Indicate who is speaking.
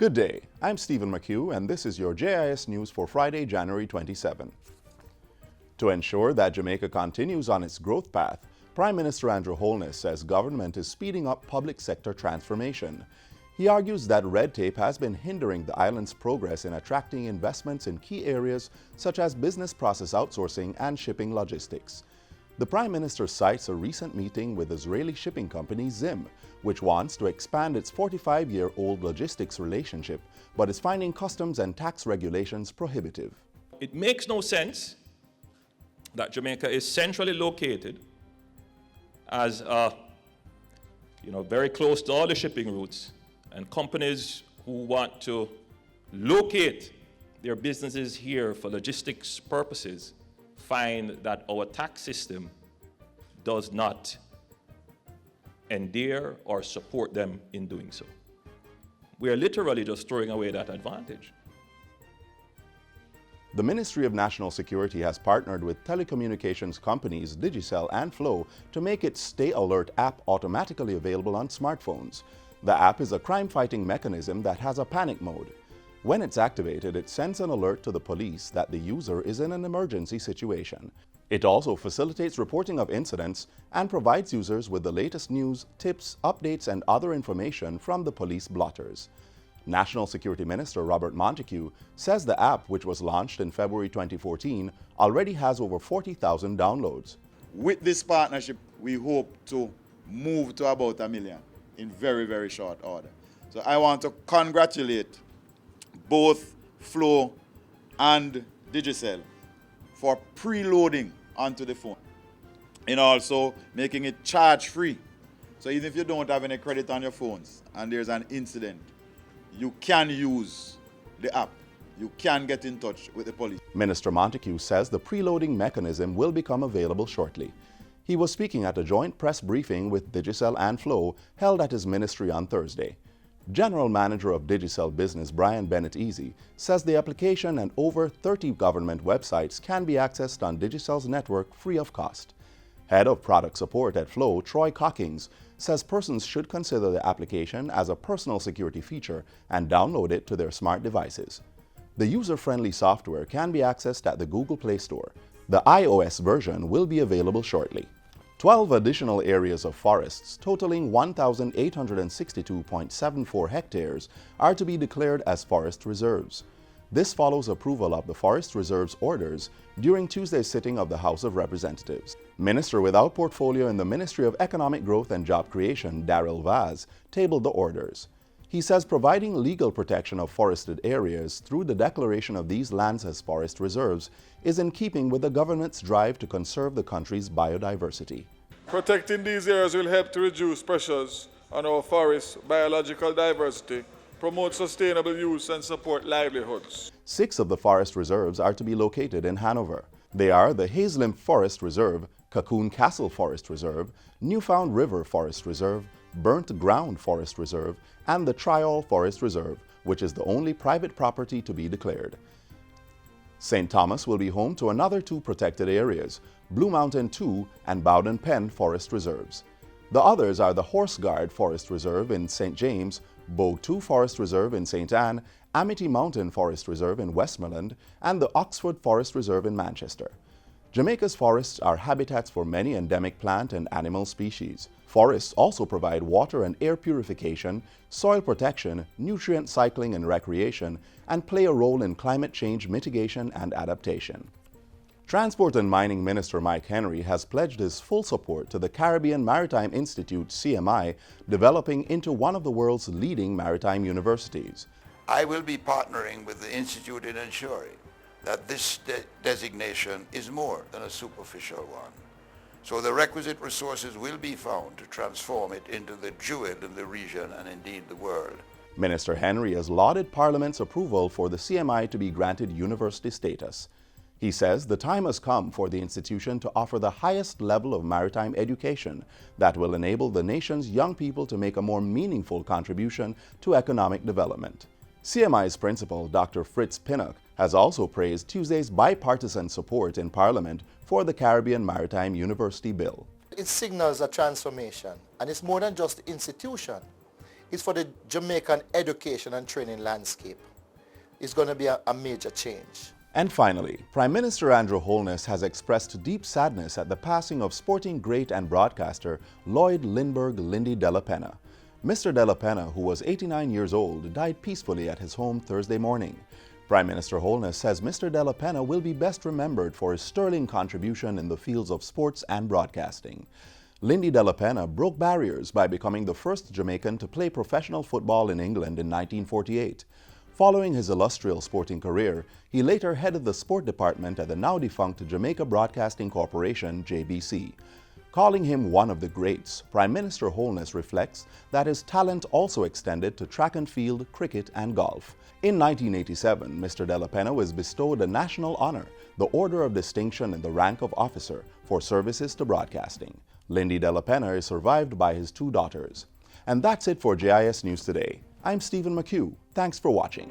Speaker 1: Good day, I'm Stephen McHugh and this is your JIS News for Friday, January 27. To ensure that Jamaica continues on its growth path, Prime Minister Andrew Holness says government is speeding up public sector transformation. He argues that red tape has been hindering the island's progress in attracting investments in key areas such as business process outsourcing and shipping logistics. The Prime Minister cites a recent meeting with Israeli shipping company Zim, which wants to expand its 45-year-old logistics relationship, but is finding customs and tax regulations prohibitive.
Speaker 2: It makes no sense that Jamaica is centrally located as very close to all the shipping routes, and companies who want to locate their businesses here for logistics purposes find that our tax system does not endear or support them in doing so. We are literally just throwing away that advantage.
Speaker 1: The Ministry of National Security has partnered with telecommunications companies Digicel and Flow to make its Stay Alert app automatically available on smartphones. The app is a crime-fighting mechanism that has a panic mode. When it's activated, it sends an alert to the police that the user is in an emergency situation. It also facilitates reporting of incidents and provides users with the latest news, tips, updates, and other information from the police blotters. National Security Minister Robert Montego says the app, which was launched in February 2014, already has over 40,000 downloads.
Speaker 3: With this partnership, we hope to move to about 1 million in very, very short order. So I want to congratulate both Flow and Digicel for preloading onto the phone and also making it charge-free. So even if you don't have any credit on your phones and there's an incident, you can use the app. You can get in touch with the police.
Speaker 1: Minister Montego says the preloading mechanism will become available shortly. He was speaking at a joint press briefing with Digicel and Flow held at his ministry on Thursday. General Manager of Digicel Business Brian Bennett-Easy says the application and over 30 government websites can be accessed on Digicel's network free of cost. Head of Product Support at Flow, Troy Cockings, says persons should consider the application as a personal security feature and download it to their smart devices. The user-friendly software can be accessed at the Google Play Store. The iOS version will be available shortly. 12 additional areas of forests totaling 1,862.74 hectares are to be declared as forest reserves. This follows approval of the Forest Reserves orders during Tuesday's sitting of the House of Representatives. Minister without portfolio in the Ministry of Economic Growth and Job Creation, Darrell Vaz, tabled the orders. He says providing legal protection of forested areas through the declaration of these lands as forest reserves is in keeping with the government's drive to conserve the country's biodiversity.
Speaker 4: Protecting these areas will help to reduce pressures on our forests, biological diversity, promote sustainable use and support livelihoods.
Speaker 1: 6 of the forest reserves are to be located in Hanover. They are the Hazelimp Forest Reserve, Cocoon Castle Forest Reserve, Newfound River Forest Reserve, Burnt Ground Forest Reserve, and the Trial Forest Reserve, which is the only private property to be declared. St. Thomas will be home to another 2 protected areas, Blue Mountain 2 and Bowden Pen Forest Reserves. The others are the Horse Guard Forest Reserve in St. James, Bogue 2 Forest Reserve in St. Anne, Amity Mountain Forest Reserve in Westmoreland, and the Oxford Forest Reserve in Manchester. Jamaica's forests are habitats for many endemic plant and animal species. Forests also provide water and air purification, soil protection, nutrient cycling and recreation, and play a role in climate change mitigation and adaptation. Transport and Mining Minister Mike Henry has pledged his full support to the Caribbean Maritime Institute, CMI, developing into one of the world's leading maritime universities.
Speaker 5: I will be partnering with the Institute in ensuring that this designation is more than a superficial one. So the requisite resources will be found to transform it into the jewel in the region and indeed the world.
Speaker 1: Minister Henry has lauded Parliament's approval for the CMI to be granted university status. He says the time has come for the institution to offer the highest level of maritime education that will enable the nation's young people to make a more meaningful contribution to economic development. CMI's principal, Dr. Fritz Pinnock, has also praised Tuesday's bipartisan support in Parliament for the Caribbean Maritime University Bill.
Speaker 6: It signals a transformation, and it's more than just the institution. is for the Jamaican education and training landscape. It's going to be a major change.
Speaker 1: And finally, Prime Minister Andrew Holness has expressed deep sadness at the passing of sporting great and broadcaster Lloyd Lindbergh Lindy de la Pena. Mr. de la Pena, who was 89 years old, died peacefully at his home Thursday morning. Prime Minister Holness says Mr. de la Pena will be best remembered for his sterling contribution in the fields of sports and broadcasting. Lindy de la Pena broke barriers by becoming the first Jamaican to play professional football in England in 1948. Following his illustrious sporting career, he later headed the sport department at the now-defunct Jamaica Broadcasting Corporation, JBC. Calling him one of the greats, Prime Minister Holness reflects that his talent also extended to track and field, cricket and golf. In 1987, Mr. de la Pena was bestowed a national honor, the Order of Distinction in the rank of officer, for services to broadcasting. Lindy de la Pena is survived by his 2 daughters. And that's it for JIS News Today. I'm Stephen McHugh. Thanks for watching.